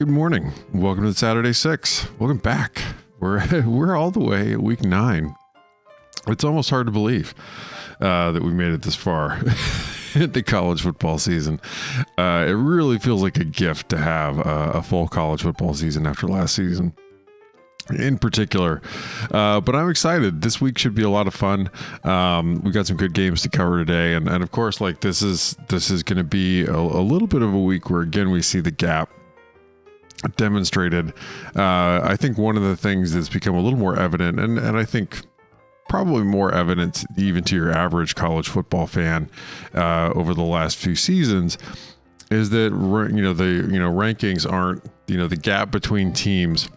Good morning. Welcome to Saturday 6. Welcome back. We're all the way at week 9. It's almost hard to believe that we made it this far in the college football season. It really feels like a gift to have a full college football season after last season in particular. But I'm excited. This week should be a lot of fun. We got some good games to cover today. And of course, like this is going to be a little bit of a week where, again, we see the gap demonstrated. I think one of the things that's become a little more evident, and I think probably more evident even to your average college football fan over the last few seasons, is that rankings aren't, the gap between teams,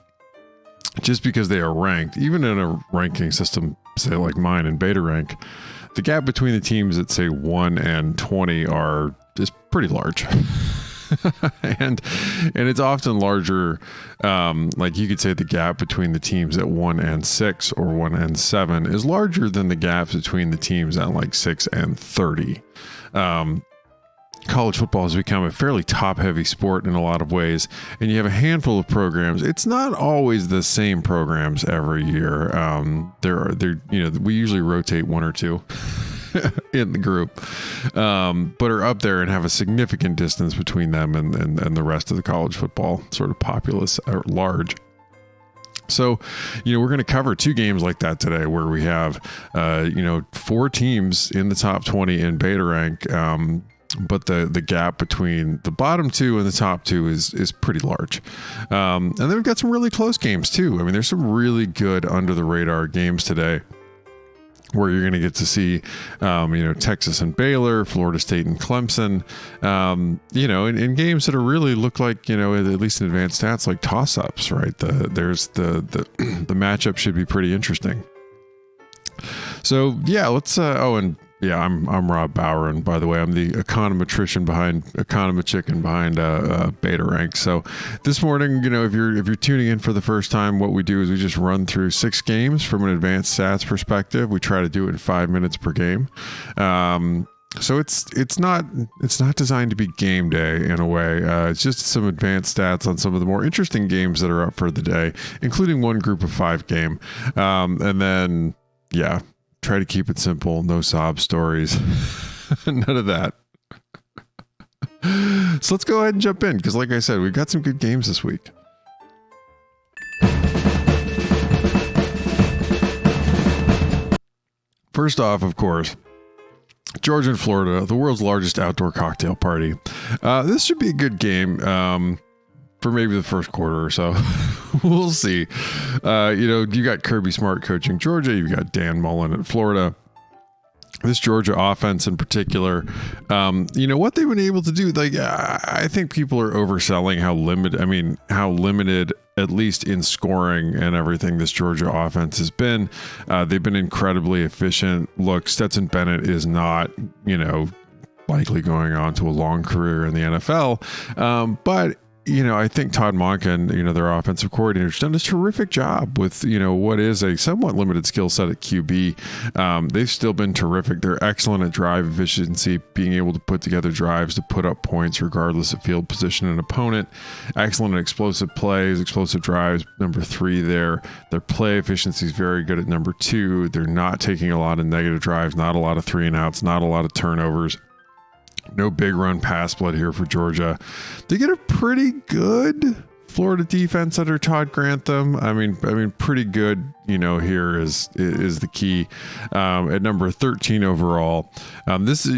just because they are ranked, even in a ranking system, say like mine in Beta Rank, the gap between the teams that say 1 and 20 is pretty large. and it's often larger. Like you could say the gap between the teams at 1 and 6 or 1 and 7 is larger than the gaps between the teams at like 6 and 30. College football has become a fairly top-heavy sport in a lot of ways, and you have a handful of programs. It's not always the same programs every year. We usually rotate 1 or 2 in the group, but are up there and have a significant distance between them and the rest of the college football sort of populace at large. So, we're going to cover 2 games like that today, where we have, 4 teams in the top 20 in Beta Rank. But the gap between the bottom 2 and the top 2 is pretty large. And then we've got some really close games too. I mean, there's some really good under the radar games today, where you're going to get to see, Texas and Baylor, Florida State and Clemson, in games that are really look like, at least in advanced stats, like toss-ups, right? The matchup should be pretty interesting. So yeah, let's, I'm Rob Bauer, and by the way, I'm the econometrician behind Beta Rank. So this morning, if you're tuning in for the first time, what we do is we just run through 6 games from an advanced stats perspective. We try to do it in 5 minutes per game. So it's not designed to be game day in a way. It's just some advanced stats on some of the more interesting games that are up for the day, including one group of 5 game. And then, try to keep it simple. No sob stories. None of that. So let's go ahead and jump in, because like I said, we've got some good games this week. First off, of course, Georgia and Florida, the world's largest outdoor cocktail party. This should be a good game. For maybe the first quarter or so. We'll see. You got Kirby Smart coaching Georgia. You've got Dan Mullen at Florida. This Georgia offense in particular, what they've been able to do, like, I think people are overselling how limited, at least in scoring and everything, this Georgia offense has been. They've been incredibly efficient. Look, Stetson Bennett is not, likely going on to a long career in the NFL. But I think Todd Monken, their offensive coordinator, has done a terrific job with, what is a somewhat limited skill set at QB. They've still been terrific. They're excellent at drive efficiency, being able to put together drives to put up points regardless of field position and opponent. Excellent at explosive plays, explosive drives, number 3 there. Their play efficiency is very good at number 2. They're not taking a lot of negative drives, not a lot of 3 and outs, not a lot of turnovers. No big run pass split here for Georgia. They get a pretty good Florida defense under Todd Grantham. I mean, pretty good, here is the key. At number 13 overall.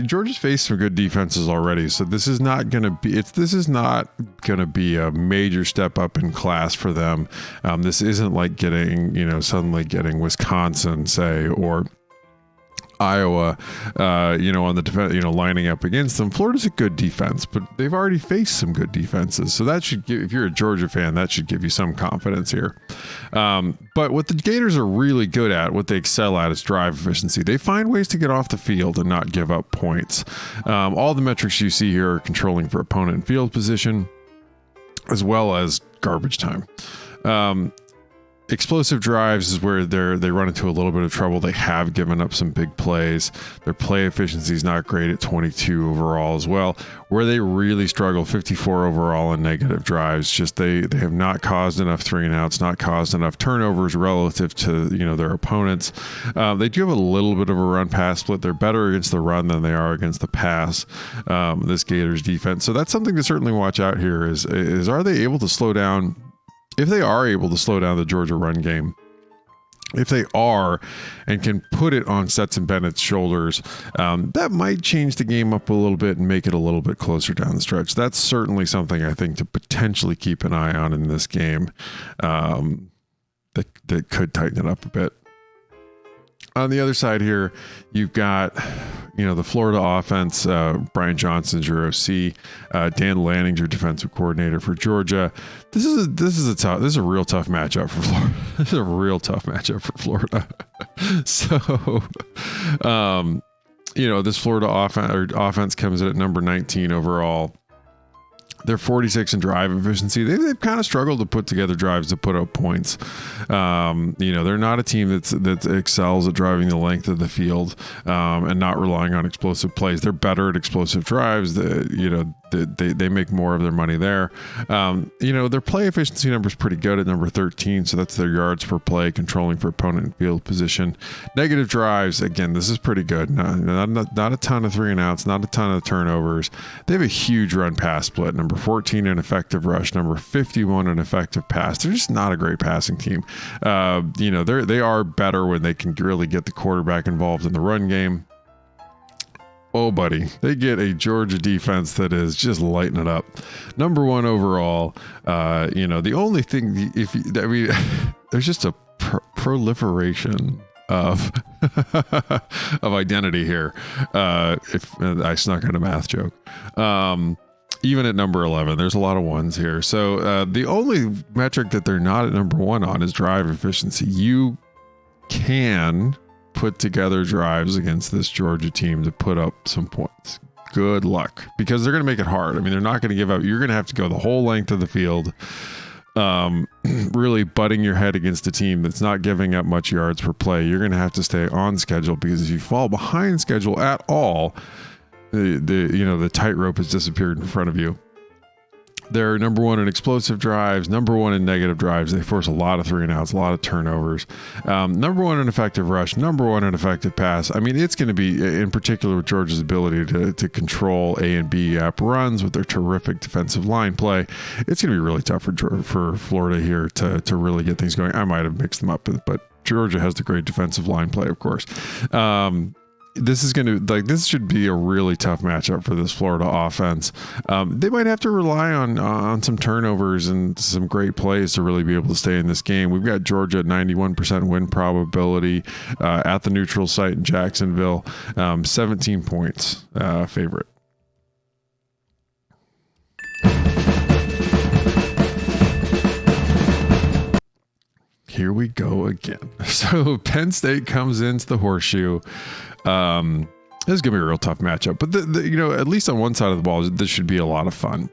Georgia's faced some good defenses already, so this is not going to be a major step up in class for them. This isn't like suddenly getting Wisconsin, say, or Iowa, on the defense, lining up against them. Florida's a good defense, but they've already faced some good defenses. So that should give, if you're a Georgia fan, that should give you some confidence here. But what the Gators are really good at, what they excel at, is drive efficiency. They find ways to get off the field and not give up points. All the metrics you see here are controlling for opponent and field position, as well as garbage time. Explosive drives is where they run into a little bit of trouble. They have given up some big plays. Their play efficiency is not great at 22 overall as well. Where they really struggle, 54 overall in negative drives. Just they have not caused enough 3-and-outs, not caused enough turnovers relative to their opponents. They do have a little bit of a run-pass split. They're better against the run than they are against the pass. This Gators defense. So that's something to certainly watch out here. Is are they able to slow down? If they are able to slow down the Georgia run game, if they are and can put it on Stetson Bennett's shoulders, that might change the game up a little bit and make it a little bit closer down the stretch. That's certainly something I think to potentially keep an eye on in this game, that could tighten it up a bit. On the other side here, you've got, the Florida offense. Brian Johnson's your OC. Dan Lanning's your defensive coordinator for Georgia. This is a real tough matchup for Florida. This is a real tough matchup for Florida. So, this Florida offense comes in at number 19 overall. They're 46 in drive efficiency. They've kind of struggled to put together drives to put up points. They're not a team that excels at driving the length of the field and not relying on explosive plays. They're better at explosive drives. They make more of their money there. Their play efficiency number is pretty good at number 13. So that's their yards per play, controlling for opponent and field position. Negative drives, again, this is pretty good. Not a ton of 3-and-outs, not a ton of turnovers. They have a huge run pass split. Number 14 in effective rush, number 51 in effective pass. They're just not a great passing team. They are better when they can really get the quarterback involved in the run game. Oh, buddy, they get a Georgia defense that is just lighting it up. Number 1 overall. The only thing, there's just a proliferation of of identity here. If I snuck in a math joke. Even at number 11, there's a lot of ones here. So the only metric that they're not at number 1 on is drive efficiency. You can put together drives against this Georgia team to put up some points. Good luck, because they're going to make it hard. I mean, they're not going to give up. You're going to have to go the whole length of the field, really butting your head against a team that's not giving up much yards per play. You're going to have to stay on schedule, because if you fall behind schedule at all, the tightrope has disappeared in front of you. They're number 1 in explosive drives, number 1 in negative drives. They force a lot of 3-and-outs, a lot of turnovers. Number 1 in effective rush, number 1 in effective pass. I mean, it's going to be, in particular with Georgia's ability to control A and B gap runs with their terrific defensive line play, it's going to be really tough for Florida here to really get things going. I might have mixed them up, but Georgia has the great defensive line play, of course. This should be a really tough matchup for this Florida offense. They might have to rely on some turnovers and some great plays to really be able to stay in this game. We've got Georgia at 91% win probability at the neutral site in Jacksonville. 17 points favorite. Here we go again. So Penn State comes into the Horseshoe. This is gonna be a real tough matchup, but at least on one side of the ball, this should be a lot of fun.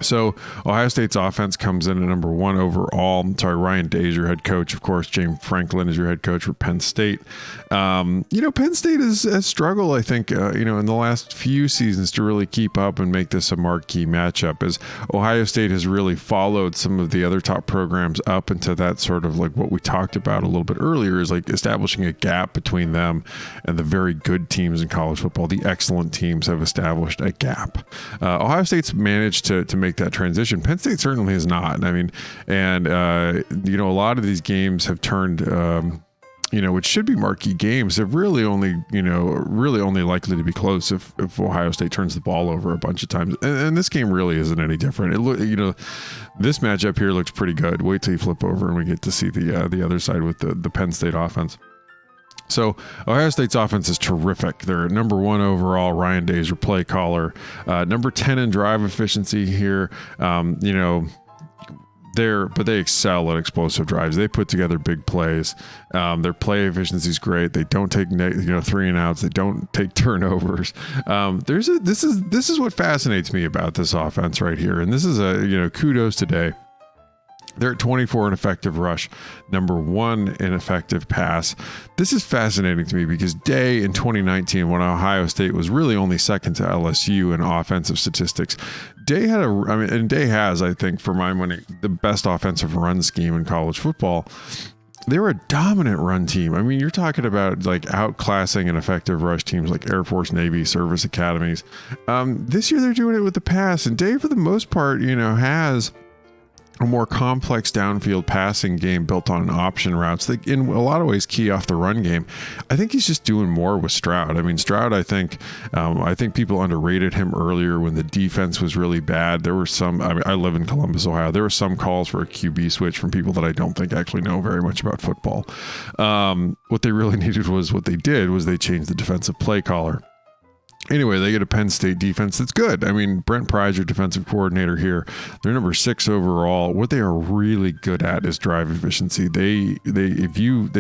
So Ohio State's offense comes in at number 1 overall. Ryan Day is your head coach. Of course, James Franklin is your head coach for Penn State. Penn State has struggled, I think, in the last few seasons to really keep up and make this a marquee matchup, as Ohio State has really followed some of the other top programs up into that sort of like what we talked about a little bit earlier, is like establishing a gap between them and the very good teams in college football. The excellent teams have established a gap. Ohio State's managed to make that transition. Penn State certainly has not. I mean, and a lot of these games have turned, which should be marquee games, have really only likely to be close if Ohio State turns the ball over a bunch of times. And this game really isn't any different. This matchup here looks pretty good. Wait till you flip over and we get to see the other side with the Penn State offense. So Ohio State's offense is terrific. They're number 1 overall. Ryan Day is your play caller. Number 10 in drive efficiency here. They excel at explosive drives. They put together big plays. Their play efficiency is great. They don't take 3-and-outs. They don't take turnovers. This is what fascinates me about this offense right here. And this is kudos today. They're at 24 in effective rush, number 1 in effective pass. This is fascinating to me because Day in 2019, when Ohio State was really only second to LSU in offensive statistics, Day has, I think, for my money, the best offensive run scheme in college football. They were a dominant run team. I mean, you're talking about like outclassing an effective rush teams like Air Force, Navy, service academies. This year they're doing it with the pass, and Day, for the most part, has a more complex downfield passing game built on option routes that in a lot of ways key off the run game. I think he's just doing more with Stroud. I mean, Stroud, I think people underrated him earlier when the defense was really bad. There were some, I live in Columbus, Ohio. There were some calls for a QB switch from people that I don't think actually know very much about football. What they really needed was they changed the defensive play caller. Anyway, they get a Penn State defense that's good. I mean, Brent Pryzer, defensive coordinator here, they're number 6 overall. What they are really good at is drive efficiency. They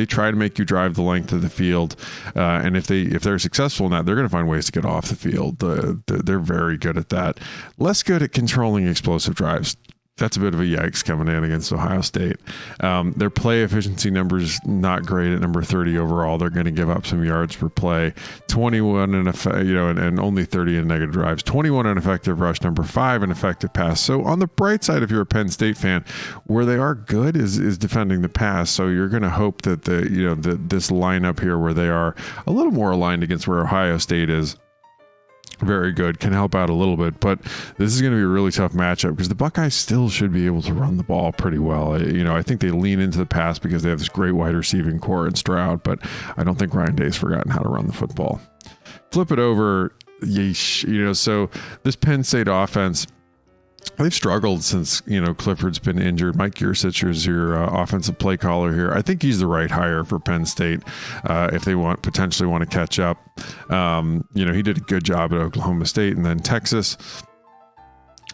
try to make you drive the length of the field, and if they're successful in that, they're going to find ways to get off the field. They're very good at that. Less good at controlling explosive drives. That's a bit of a yikes coming in against Ohio State. Their play efficiency numbers not great at number 30 overall. They're going to give up some yards per play. 21 and only 30 in negative drives. 21 in effective rush. Number 5 in effective pass. So on the bright side, if you're a Penn State fan, where they are good is defending the pass. So you're going to hope that this lineup here, where they are a little more aligned against where Ohio State is, very good, can help out a little bit, but this is going to be a really tough matchup because the Buckeyes still should be able to run the ball pretty well. I think they lean into the pass because they have this great wide receiving core in Stroud, but I don't think Ryan Day's forgotten how to run the football. Flip it over, so this Penn State offense, they've struggled since, Clifford's been injured. Mike Gersich is your offensive play caller here. I think he's the right hire for Penn State if they potentially want to catch up. He did a good job at Oklahoma State and then Texas.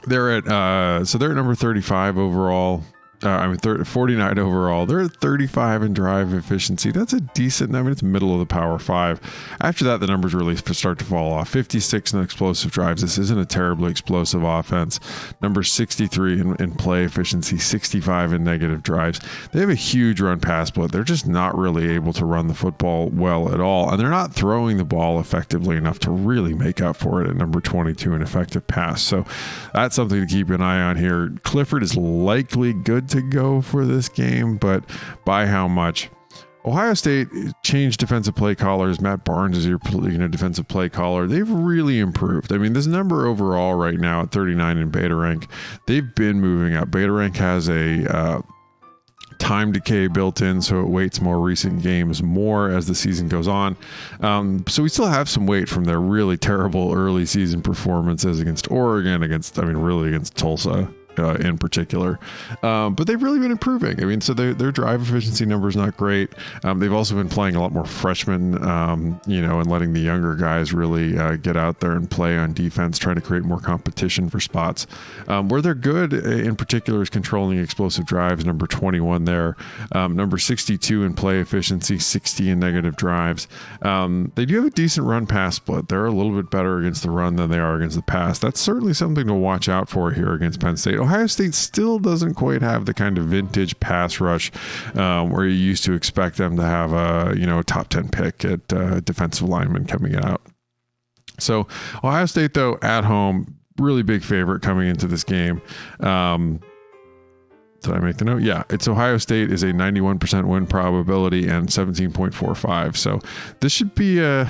They're at number 35 overall. 49 overall. They're at 35 in drive efficiency. That's a decent. It's middle of the Power 5. After that, the numbers really start to fall off. 56 in explosive drives. This isn't a terribly explosive offense. Number 63 in play efficiency. 65 in negative drives. They have a huge run pass split. They're just not really able to run the football well at all, and they're not throwing the ball effectively enough to really make up for it at number 22 in effective pass. So that's something to keep an eye on here. Clifford is likely good to go for this game, but by how much? Ohio State changed defensive play callers. Matt Barnes is your defensive play caller. They've really improved. I mean, this number overall right now at 39 in beta rank, they've been moving up. Beta rank has a time decay built in, so it weights more recent games more as the season goes on. So we still have some weight from their really terrible early season performances against Oregon, against Tulsa in particular. But they've really been improving. I mean, so their drive efficiency number is not great. They've also been playing a lot more freshmen, and letting the younger guys really get out there and play on defense, trying to create more competition for spots. Where they're good in particular is controlling explosive drives, number 21 there. Number 62 in play efficiency, 60 in negative drives. They do have a decent run pass split. They're a little bit better against the run than they are against the pass. That's certainly something to watch out for here against Penn State. Ohio State still doesn't quite have the kind of vintage pass rush where you used to expect them to have a top 10 pick at defensive lineman coming out. So Ohio State, though, at home, really big favorite coming into this game. Did I make the note? Yeah, it's Ohio State is a 91% win probability and 17.45. So this should be it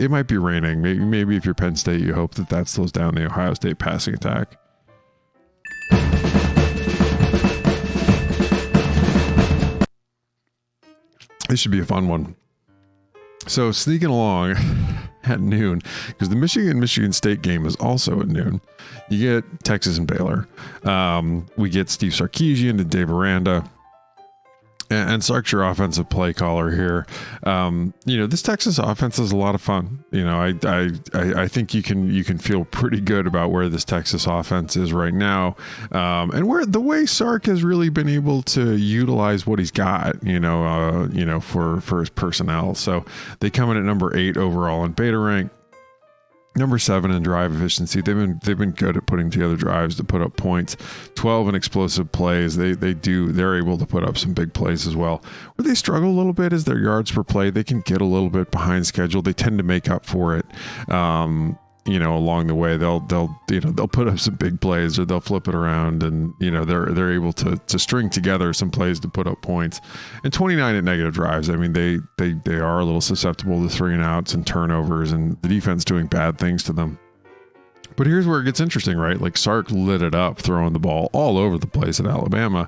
might be raining. Maybe if you're Penn State, you hope that slows down the Ohio State passing attack. This should be a fun one. So sneaking along at noon, because the Michigan State game is also at noon, you get Texas and Baylor. We get Steve Sarkisian and Dave Aranda. And Sark's your offensive play caller here. This Texas offense is a lot of fun. I think you can feel pretty good about where this Texas offense is right now, and where the way Sark has really been able to utilize what he's got. For his personnel. So they come in at number 8 overall in beta rank. Number 7 in drive efficiency. They've been good at putting together drives to put up points. 12 in explosive plays. They're able to put up some big plays as well. Where they struggle a little bit is their yards per play. They can get a little bit behind schedule. They tend to make up for it. Along the way, they'll put up some big plays, or they'll flip it around, and they're able to string together some plays to put up points. And 29 at negative drives. I mean, they are a little susceptible to 3 and outs and turnovers, and the defense doing bad things to them. But here's where it gets interesting, right? Like, Sark lit it up, throwing the ball all over the place at Alabama.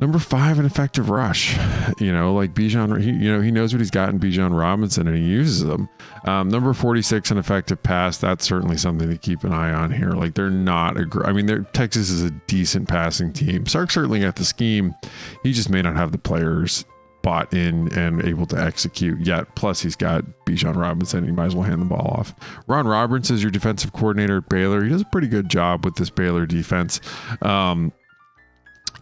Number 5 in effective rush. Like Bijan, he knows what he's got in Bijan Robinson, and he uses them. Number 46 in effective pass. That's certainly something to keep an eye on here. Like, they're not Texas is a decent passing team. Sark certainly got the scheme. He just may not have the players bought in and able to execute yet. Plus, he's got Bijan Robinson. He might as well hand the ball off. Ron Roberts is your defensive coordinator at Baylor. He does a pretty good job with this Baylor defense.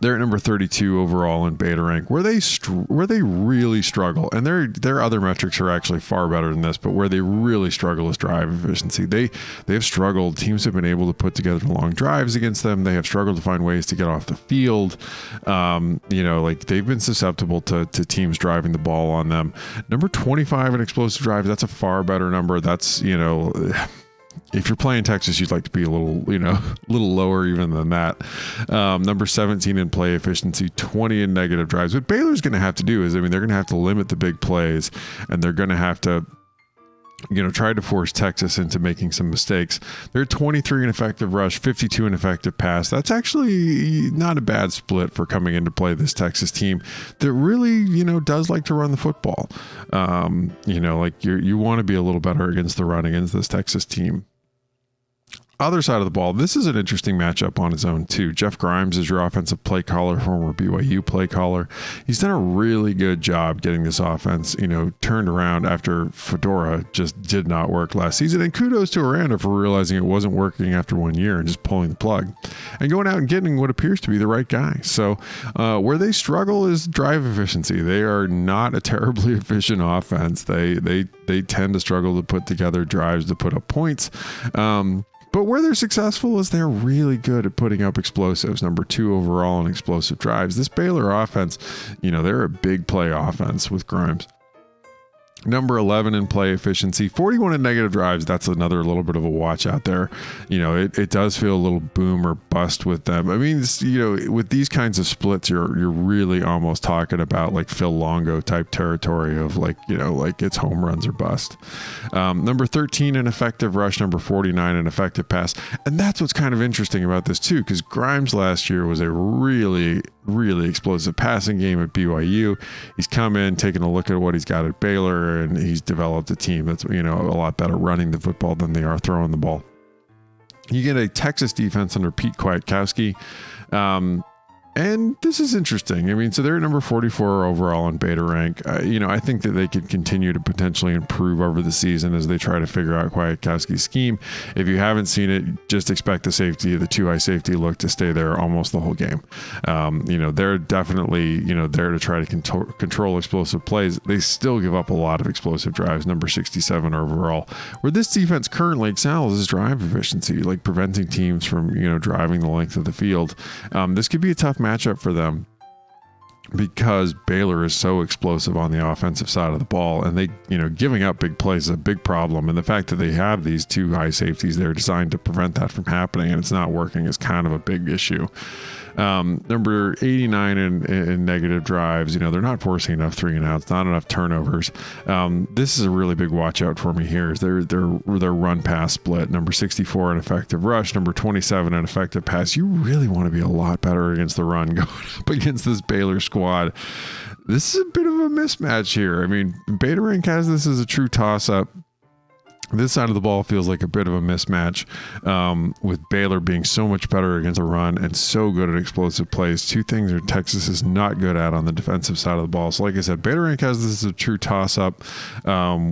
They're at number 32 overall in beta rank, where they really struggle. And their other metrics are actually far better than this, but where they really struggle is drive efficiency. They've struggled. Teams have been able to put together long drives against them. They have struggled to find ways to get off the field. They've been susceptible to teams driving the ball on them. Number 25 in explosive drives. That's a far better number. That's, if you're playing Texas, you'd like to be a little lower even than that. Number 17 in play efficiency, 20 in negative drives. What Baylor's going to have to do is, they're going to have to limit the big plays, and they're going to have to, try to force Texas into making some mistakes. They're 23 in effective rush, 52 in effective pass. That's actually not a bad split for coming into play this Texas team that really, does like to run the football. You want to be a little better against the run against this Texas team. Other side of the ball, this is an interesting matchup on its own too. Jeff Grimes is your offensive play caller, former BYU play caller. He's done a really good job getting this offense, turned around after Fedora just did not work last season. And kudos to Aranda for realizing it wasn't working after 1 year and just pulling the plug and going out and getting what appears to be the right guy. So where they struggle is drive efficiency. They are not a terribly efficient offense. They tend to struggle to put together drives to put up points. But where they're successful is they're really good at putting up explosives. Number 2 overall in explosive drives. This Baylor offense, they're a big play offense with Grimes. Number 11 in play efficiency, 41 in negative drives. That's another little bit of a watch out there. It does feel a little boom or bust with them. I mean, with these kinds of splits, you're really almost talking about like Phil Longo type territory of like it's home runs or bust. Number 13 in effective rush, number 49 in effective pass. And that's what's kind of interesting about this too, because Grimes last year was a really, really explosive passing game at BYU. He's come in, taken a look at what he's got at Baylor, and he's developed a team that's, a lot better running the football than they are throwing the ball. You get a Texas defense under Pete Kwiatkowski. And this is interesting. I mean, so they're number 44 overall in beta rank. I think that they could continue to potentially improve over the season as they try to figure out Kwiatkowski's scheme. If you haven't seen it, just expect the 2 high safety look to stay there almost the whole game. They're definitely, there to try to control explosive plays. They still give up a lot of explosive drives, number 67 overall. Where this defense currently excels is drive efficiency, like preventing teams from, driving the length of the field. This could be a tough matchup for them because Baylor is so explosive on the offensive side of the ball, and they, giving up big plays is a big problem. And the fact that they have these 2 high safeties, they're designed to prevent that from happening, and it's not working is kind of a big issue. Number 89 in negative drives. They're not forcing enough 3 and outs, not enough turnovers. This is a really big watch out for me here is their run pass split. Number 64 in effective rush, number 27 in effective pass. You really want to be a lot better against the run going up against this Baylor squad. This is a bit of a mismatch here. I mean, Beta Rank has this as a true toss-up. This side of the ball feels like a bit of a mismatch, with Baylor being so much better against a run and so good at explosive plays. 2 things that Texas is not good at on the defensive side of the ball. So like I said, Baylor Rank has this as a true toss-up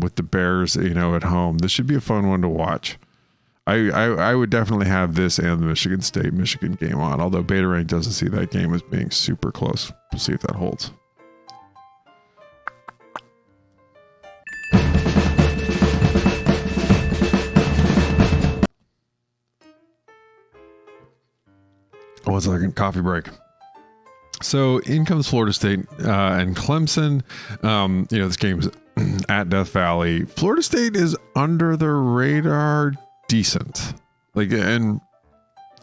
with the Bears, at home. This should be a fun one to watch. I would definitely have this and the Michigan State-Michigan game on, although Beta Rank doesn't see that game as being super close. We'll see if that holds. 1 second, coffee break. So in comes Florida State and Clemson. This game's at Death Valley. Florida State is under the radar decent.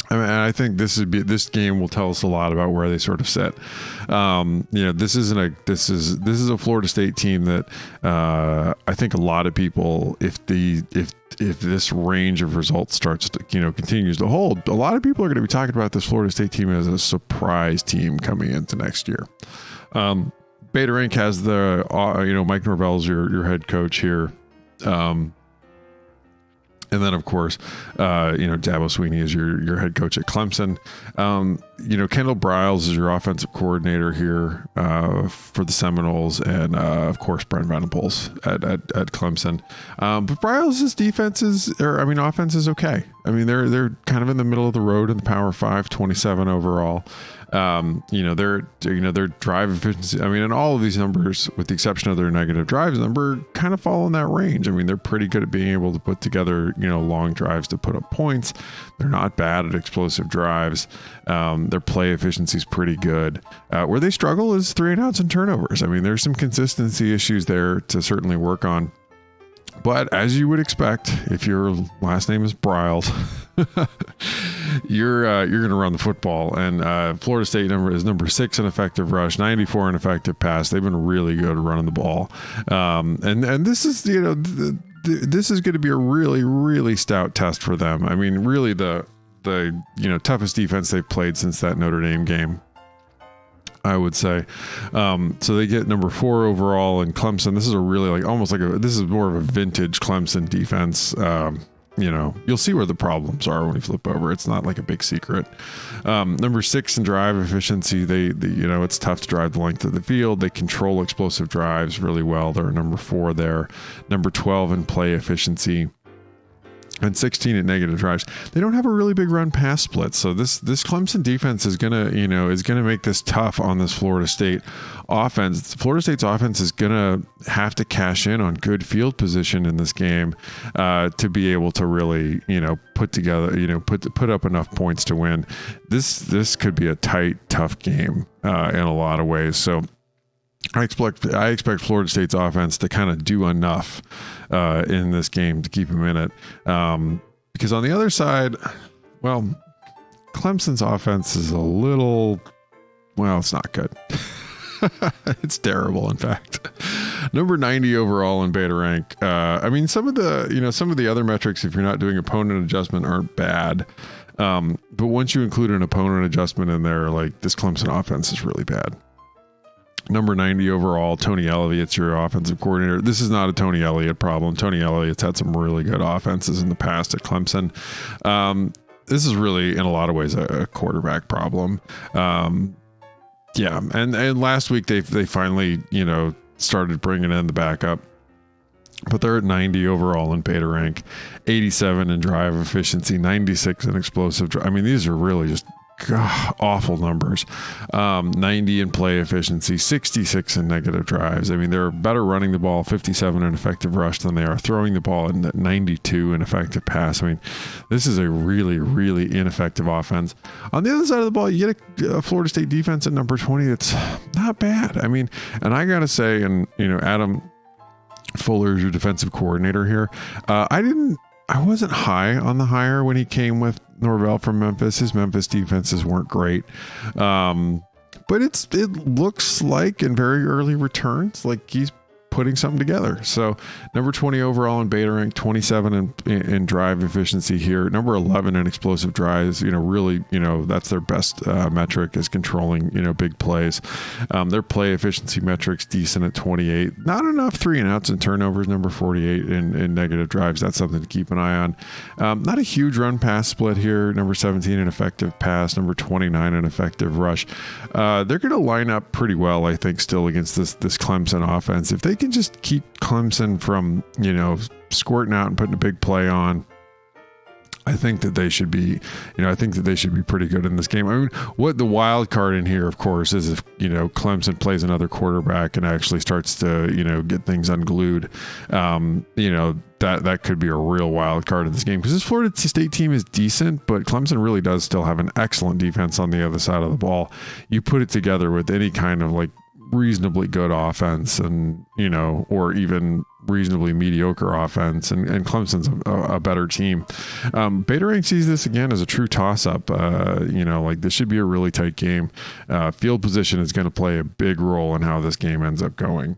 I think this game will tell us a lot about where they sort of sit. This is a Florida State team that I think a lot of people, if this range of results starts to continues to hold, a lot of people are going to be talking about this Florida State team as a surprise team coming into next year. Beta Rank has the Mike Norvell's your head coach here. And then, of course, Dabo Sweeney is your head coach at Clemson. Kendall Briles is your offensive coordinator here for the Seminoles, and of course, Brent Venables at Clemson. But Briles' offense is okay. I mean, they're kind of in the middle of the road in the Power 5, 27 overall. Their drive efficiency. I mean, and all of these numbers, with the exception of their negative drives number, kind of fall in that range. I mean, they're pretty good at being able to put together, long drives to put up points. They're not bad at explosive drives. Their play efficiency is pretty good. Where they struggle is 3 and outs and turnovers. I mean, there's some consistency issues there to certainly work on. But as you would expect, if your last name is Briles, you're going to run the football. And Florida State is number 6 in effective rush, 94 in effective pass. They've been really good at running the ball. And this is this is going to be a really, really stout test for them. I mean, really the toughest defense they've played since that Notre Dame game, I would say. So they get number 4 overall in Clemson. This is a really this is more of a vintage Clemson defense. You'll see where the problems are when you flip over. It's not like a big secret. Number 6 in drive efficiency. It's tough to drive the length of the field. They control explosive drives really well. They're number 4 there. Number 12 in play efficiency. And 16 at negative drives. They don't have a really big run pass split. So this Clemson defense is gonna make this tough on this Florida State offense. Florida State's offense is gonna have to cash in on good field position in this game to be able to really put together put up enough points to win. This could be a tight, tough game in a lot of ways. So I expect Florida State's offense to kind of do enough in this game to keep them in it. Because on the other side, Clemson's offense is it's not good. It's terrible, in fact. Number 90 overall in Beta Rank. Some of the other metrics, if you're not doing opponent adjustment, aren't bad. But once you include an opponent adjustment in there, this Clemson offense is really bad. Number 90 overall, Tony Elliott's your offensive coordinator. This is not a Tony Elliott problem. Tony Elliott's had some really good offenses in the past at Clemson. This is really, in a lot of ways, a quarterback problem. And last week they finally, started bringing in the backup. But they're at 90 overall in Beta Rank, 87 in drive efficiency, 96 in explosive drive. I mean, these are really just awful numbers. 90 in play efficiency, 66 in negative drives. I mean, they're better running the ball, 57 in effective rush than they are throwing the ball, and 92 in effective pass. I mean, this is a really, really ineffective offense. On the other side of the ball, you get a Florida State defense at number 20. It's not bad. I mean, and I got to say, Adam Fuller is your defensive coordinator here. I wasn't high on the hire when he came with Norvell from Memphis. His Memphis defenses weren't great. But it looks like in very early returns, like he's putting something together. So number 20 overall in Beta Rank, 27 in drive efficiency here. Number 11 in explosive drives, really, that's their best metric, is controlling, big plays. Their play efficiency metrics decent at 28. Not enough 3 and outs and turnovers. Number 48 in negative drives. That's something to keep an eye on. Not a huge run pass split here. Number 17 in effective pass. Number 29 in effective rush. They're going to line up pretty well, I think, still against this Clemson offense. If they can just keep Clemson from, squirting out and putting a big play on, I think that they should be, pretty good in this game. I mean, what the wild card in here, of course, is if, Clemson plays another quarterback and actually starts to, get things unglued. That could be a real wild card in this game, because this Florida State team is decent, but Clemson really does still have an excellent defense on the other side of the ball. You put it together with any kind of like reasonably good offense and, or even reasonably mediocre offense, and Clemson's a better team. Baylor sees this again as a true toss-up. This should be a really tight game. Field position is going to play a big role in how this game ends up going.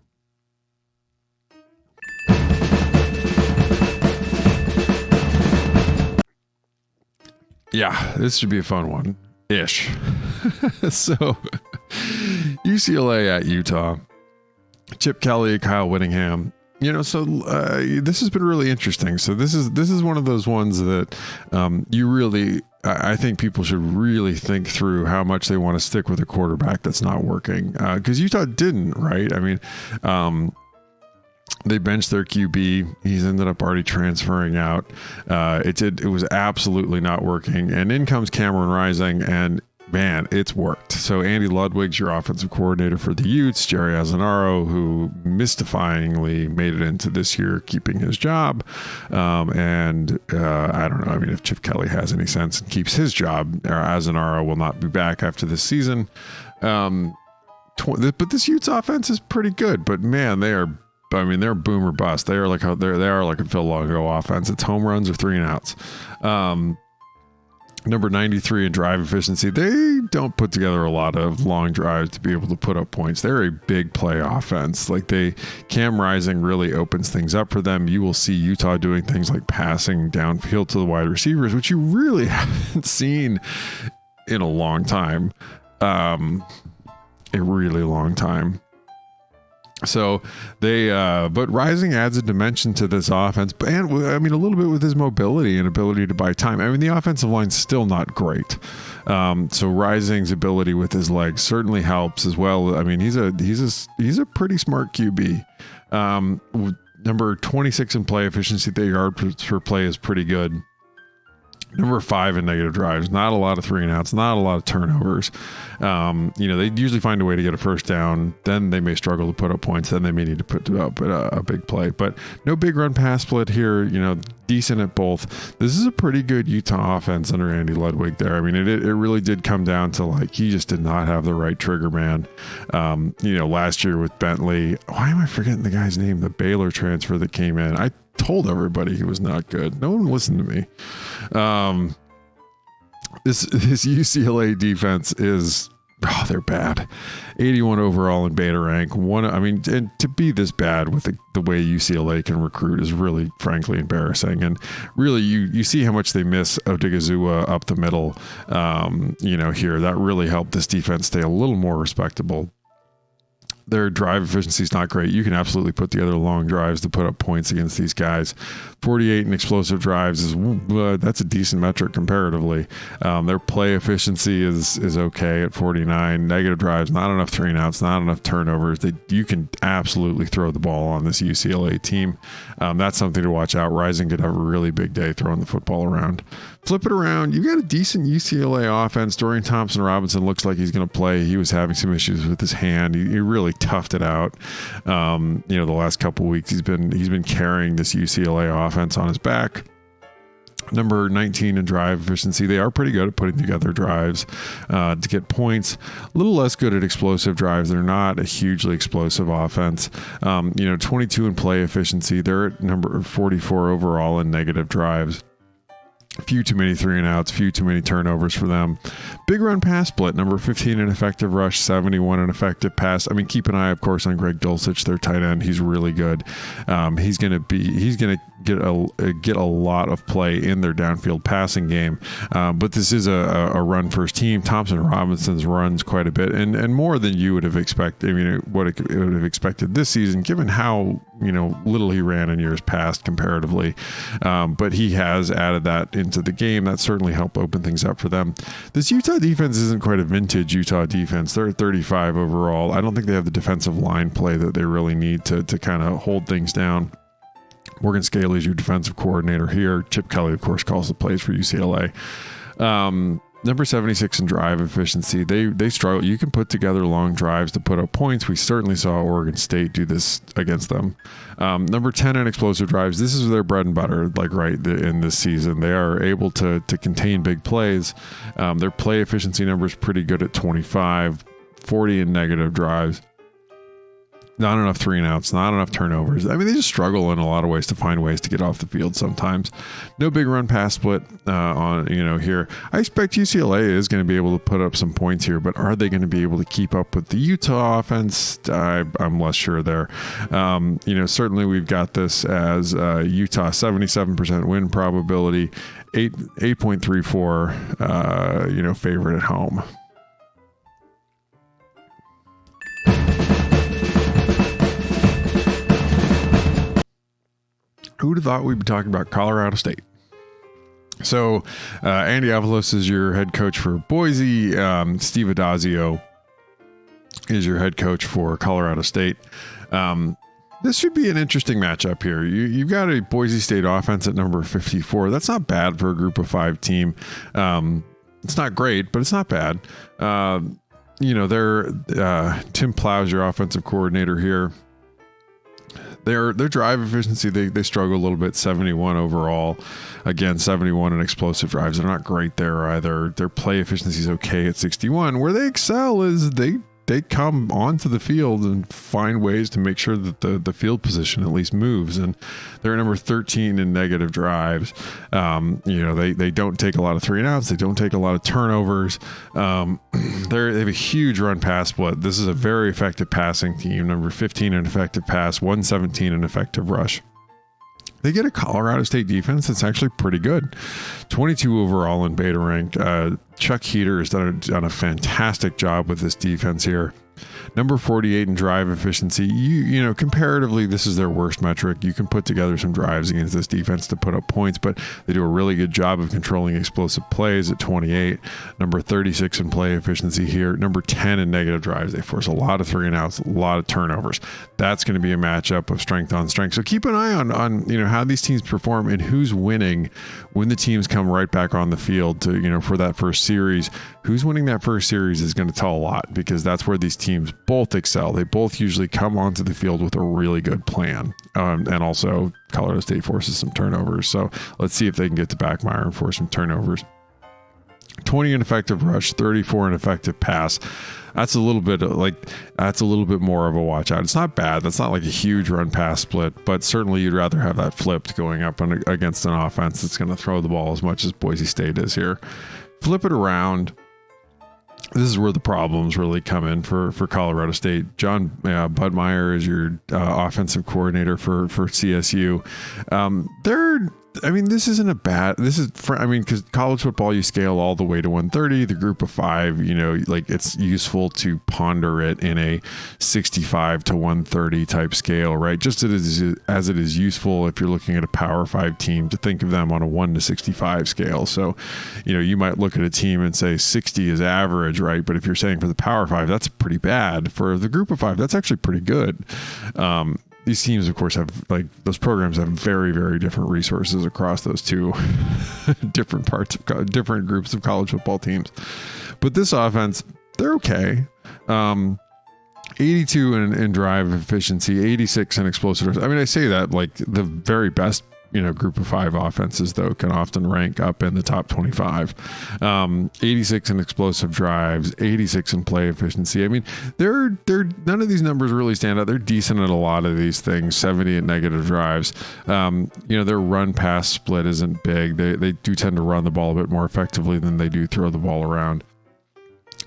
Yeah, this should be a fun one. Ish. So, UCLA at Utah. Chip Kelly, Kyle Whittingham. This has been really interesting. So this is one of those ones that I think people should really think through how much they want to stick with a quarterback that's not working. Because Utah didn't, right? I mean, they benched their QB. He's ended up already transferring out. It was absolutely not working. And in comes Cameron Rising, and man, it's worked. So Andy Ludwig's your offensive coordinator for the Utes. Jerry Azzanaro, who mystifyingly made it into this year, keeping his job. I don't know. I mean, if Chip Kelly has any sense and keeps his job, Azzanaro will not be back after this season. But this Utes offense is pretty good. But man, they're boom or bust. They are like a Phil Longo offense. It's home runs or 3 and outs. Number 93 in drive efficiency. They don't put together a lot of long drives to be able to put up points. They're a big play offense. Cam Rising really opens things up for them. You will see Utah doing things like passing downfield to the wide receivers, which you really haven't seen in a long time. A really long time. So but Rising adds a dimension to this offense, and a little bit with his mobility and ability to buy time. I mean, the offensive line's still not great. So Rising's ability with his legs certainly helps as well. I mean, he's a pretty smart QB. Number 26 in play efficiency, their yards per play is pretty good. Number 5 in negative drives, not a lot of 3 and outs, not a lot of turnovers. They usually find a way to get a first down. Then they may struggle to put up points. Then they may need to put up a big play. But no big run pass split here. Decent at both. This is a pretty good Utah offense under Andy Ludwig there. I mean, it really did come down to he just did not have the right trigger man. Last year with Bentley. Why am I forgetting the guy's name? The Baylor transfer that came in. I told everybody he was not good. No one listened to me. This UCLA defense is, they're bad. 81 overall in beta rank. And to be this bad with the way UCLA can recruit is really, frankly, embarrassing. And really, you see how much they miss Odigizua up the middle. Here that really helped this defense stay a little more respectable. Their drive efficiency is not great. You can absolutely put together long drives to put up points against these guys. 48 in explosive drives that's a decent metric comparatively. Their play efficiency is okay at 49. Negative drives, not enough 3 and outs, not enough turnovers. You can absolutely throw the ball on this UCLA team. That's something to watch out. Rising could have a really big day throwing the football around. Flip it around. You got a decent UCLA offense. Dorian Thompson-Robinson looks like he's going to play. He was having some issues with his hand. He really toughed it out. The last couple of weeks he's been carrying this UCLA offense on his back. Number 19 in drive efficiency. They are pretty good at putting together drives to get points. A little less good at explosive drives. They're not a hugely explosive offense. 22 in play efficiency. They're at number 44 overall in negative drives. Few too many 3 and outs, few too many turnovers for them. Big run pass split, number 15 in effective rush, 71 in effective pass. I mean, keep an eye, of course, on Greg Dulcich, their tight end. He's really good. He's going to get a lot of play in their downfield passing game. But this is a run first team. Thompson-Robinson's runs quite a bit and more than you would have expected. I mean, what it would have expected this season, given how little he ran in years past comparatively. But he has added that into the game. That certainly helped open things up for them. This Utah defense isn't quite a vintage Utah defense. They're at 35 overall. I don't think they have the defensive line play that they really need to kind of hold things down. Morgan Scaley is your defensive coordinator here. Chip Kelly, of course, calls the plays for UCLA. Number 76 in drive efficiency. They struggle. You can put together long drives to put up points. We certainly saw Oregon State do this against them. Number 10 in explosive drives. This is their bread and butter, in this season. They are able to contain big plays. Their play efficiency number is pretty good at 25, 40 in negative drives. Not enough 3 and outs, not enough turnovers. I mean, they just struggle in a lot of ways to find ways to get off the field sometimes. No big run pass split here. I expect UCLA is going to be able to put up some points here, but are they going to be able to keep up with the Utah offense? I'm less sure there. Certainly we've got this as Utah 77% win probability, 8.34, favorite at home. Who would have thought we'd be talking about Colorado State? So Andy Avalos is your head coach for Boise. Steve Adazio is your head coach for Colorado State. This should be an interesting matchup here. You've got a Boise State offense at number 54. That's not bad for a group of 5 team. It's not great, but it's not bad. Tim Plow's your offensive coordinator here. Their drive efficiency, they struggle a little bit, 71 overall. Again, 71 in explosive drives. They're not great there either. Their play efficiency is okay at 61. Where they excel is they come onto the field and find ways to make sure that the field position at least moves. And they're number 13 in negative drives. They don't take a lot of 3 and outs. They don't take a lot of turnovers. They have a huge run pass split. This is a very effective passing team. Number 15 in effective pass, 117 in effective rush. They get a Colorado State defense that's actually pretty good. 22 overall in beta rank. Chuck Heater has done a fantastic job with this defense here. Number 48 in drive efficiency. Comparatively, this is their worst metric. You can put together some drives against this defense to put up points, but they do a really good job of controlling explosive plays at 28. Number 36 in play efficiency here. Number 10 in negative drives. They force a lot of 3 and outs, a lot of turnovers. That's going to be a matchup of strength on strength. So keep an eye on how these teams perform and who's winning when the teams come right back on the field to for that first series. Who's winning that first series is going to tell a lot, because that's where these teams both excel. They both usually come onto the field with a really good plan. And also Colorado State forces some turnovers. So let's see if they can get to Backmeyer and force some turnovers. 20 in effective rush, 34 in effective pass. That's a little bit more of a watch out. It's not bad. That's not like a huge run pass split, but certainly you'd rather have that flipped going up against an offense that's going to throw the ball as much as Boise State is here. Flip it around. This is where the problems really come in for Colorado State. John Budmeyer is your offensive coordinator for CSU. Because college football, you scale all the way to 130. The group of 5, it's useful to ponder it in a 65 to 130 type scale, right? Just as it is useful if you're looking at a Power 5 team to think of them on a 1 to 65 scale. So, you might look at a team and say 60 is average, right? But if you're saying for the Power 5, that's pretty bad. For the group of 5, that's actually pretty good. These teams, of course, those programs have very, very different resources across those two different groups of college football teams. But this offense, they're okay. 82 in drive efficiency, 86 in explosive. I mean, I say that like the very best group of 5 offenses, though, can often rank up in the top 25. 86 in explosive drives, 86 in play efficiency. I mean, they're none of these numbers really stand out. They're decent at a lot of these things. 70 at negative drives. Their run pass split isn't big. They do tend to run the ball a bit more effectively than they do throw the ball around.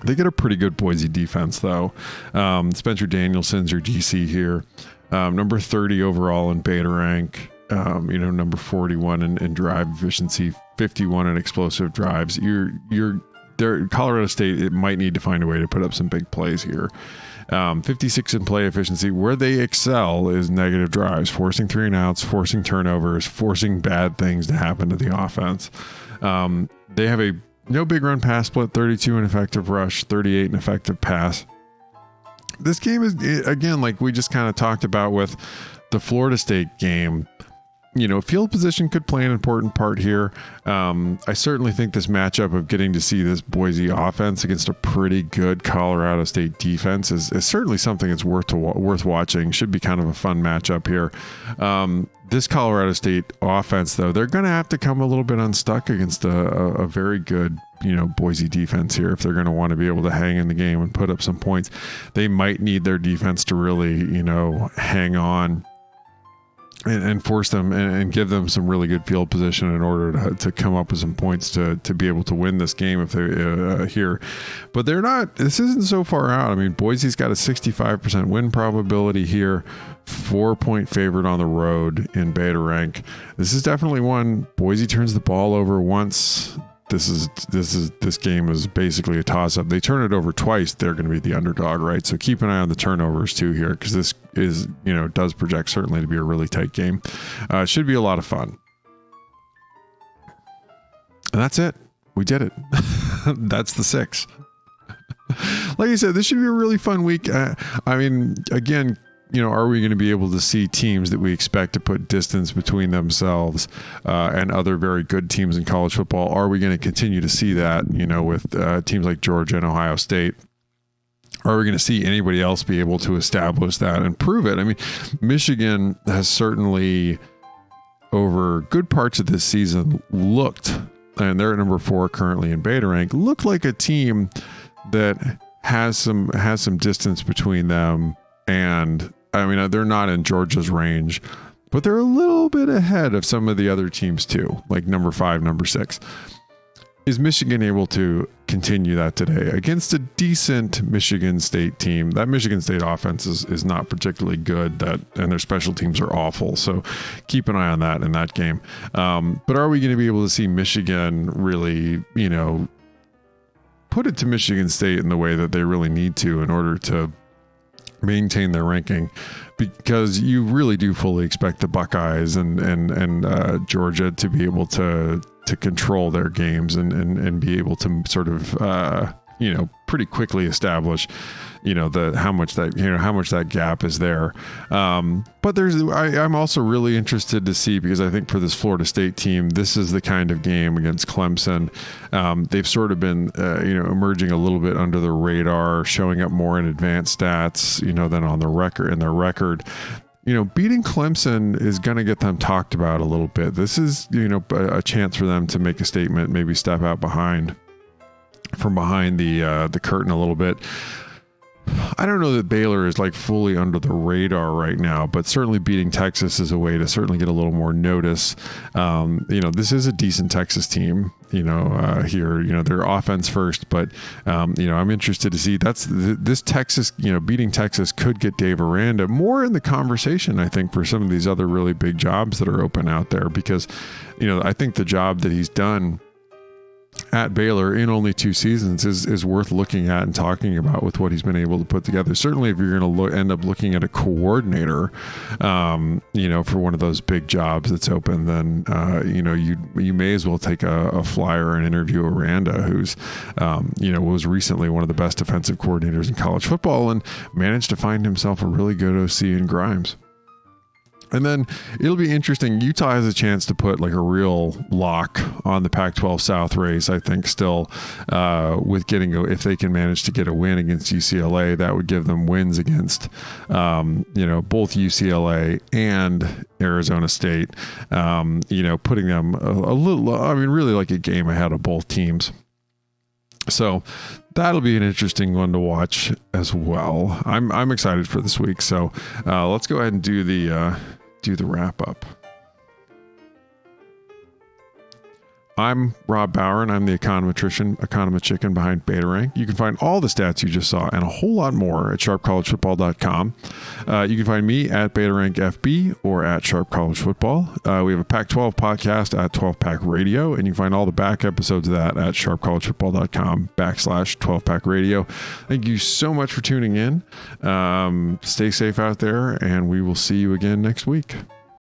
They get a pretty good Boise defense, though. Spencer Danielson's your DC here. Number 30 overall in beta rank. Number 41 in drive efficiency, 51 in explosive drives. Colorado State, it might need to find a way to put up some big plays here. 56 in play efficiency. Where they excel is negative drives, forcing 3 and outs, forcing turnovers, forcing bad things to happen to the offense. They have no big run pass split, 32 in effective rush, 38 in effective pass. This game is, again, like we just kind of talked about with the Florida State game. field position could play an important part here. I certainly think this matchup of getting to see this Boise offense against a pretty good Colorado State defense is certainly something that's worth watching. Should be kind of a fun matchup here. This Colorado State offense, though, they're going to have to come a little bit unstuck against a very good, Boise defense here. If they're going to want to be able to hang in the game and put up some points, they might need their defense to really, hang on and force them and give them some really good field position in order to come up with some points to be able to win this game if they're here. But this isn't so far out. I mean, Boise's got a 65% win probability here, 4-point favorite on the road in Beta Rank. This is definitely one. Boise turns the ball over once. This game is basically a toss-up. They turn it over twice, they're going to be the underdog, right? So keep an eye on the turnovers too here, because this is, does project certainly to be a really tight game. Should be a lot of fun. And that's it. We did it. That's the 6. Like I said, this should be a really fun week. Again, are we going to be able to see teams that we expect to put distance between themselves and other very good teams in college football? Are we going to continue to see that, with teams like Georgia and Ohio State? Are we going to see anybody else be able to establish that and prove it? I mean, Michigan has certainly, over good parts of this season, looked, and they're at number 4 currently in Beta Rank, looked like a team that has some distance between them. And they're not in Georgia's range, but they're a little bit ahead of some of the other teams too, like number 5, number 6. Is Michigan able to continue that today against a decent Michigan State team? That Michigan State offense is not particularly good, and their special teams are awful. So keep an eye on that in that game. But are we going to be able to see Michigan really, put it to Michigan State in the way that they really need to in order to maintain their ranking? Because you really do fully expect the Buckeyes and Georgia to be able to control their games and be able to sort of pretty quickly establish how much that gap is there. But I'm also really interested to see, because I think for this Florida State team, this is the kind of game against Clemson. They've sort of been emerging a little bit under the radar, showing up more in advanced stats than on their record. Beating Clemson is going to get them talked about a little bit. This is a chance for them to make a statement, maybe step out from behind the curtain a little bit. I don't know that Baylor is like fully under the radar right now, but certainly beating Texas is a way to certainly get a little more notice. This is a decent Texas team, here, their offense first, but, I'm interested to see this Texas, beating Texas could get Dave Aranda more in the conversation, I think, for some of these other really big jobs that are open out there, because, I think the job that he's done at Baylor in only 2 seasons is worth looking at and talking about with what he's been able to put together. Certainly if you're going to end up looking at a coordinator, for one of those big jobs that's open, then, you may as well take a flyer and interview Aranda, who's, was recently one of the best defensive coordinators in college football and managed to find himself a really good OC in Grimes. And then it'll be interesting. Utah has a chance to put like a real lock on the Pac-12 South race, I think, still, with if they can manage to get a win against UCLA. That would give them wins against, both UCLA and Arizona State, putting them a little, really like a game ahead of both teams. So that'll be an interesting one to watch as well. I'm excited for this week. So let's go ahead and do the wrap up. I'm Rob Bauer, and I'm the econometrician chicken behind Beta Rank. You can find all the stats you just saw and a whole lot more at sharpcollegefootball.com. You can find me at Beta Rank FB or at Sharp College Football. We have a Pac-12 podcast at 12 Pack Radio, and you can find all the back episodes of that at sharpcollegefootball.com/12 Pack Radio. Thank you so much for tuning in. Stay safe out there, and we will see you again next week.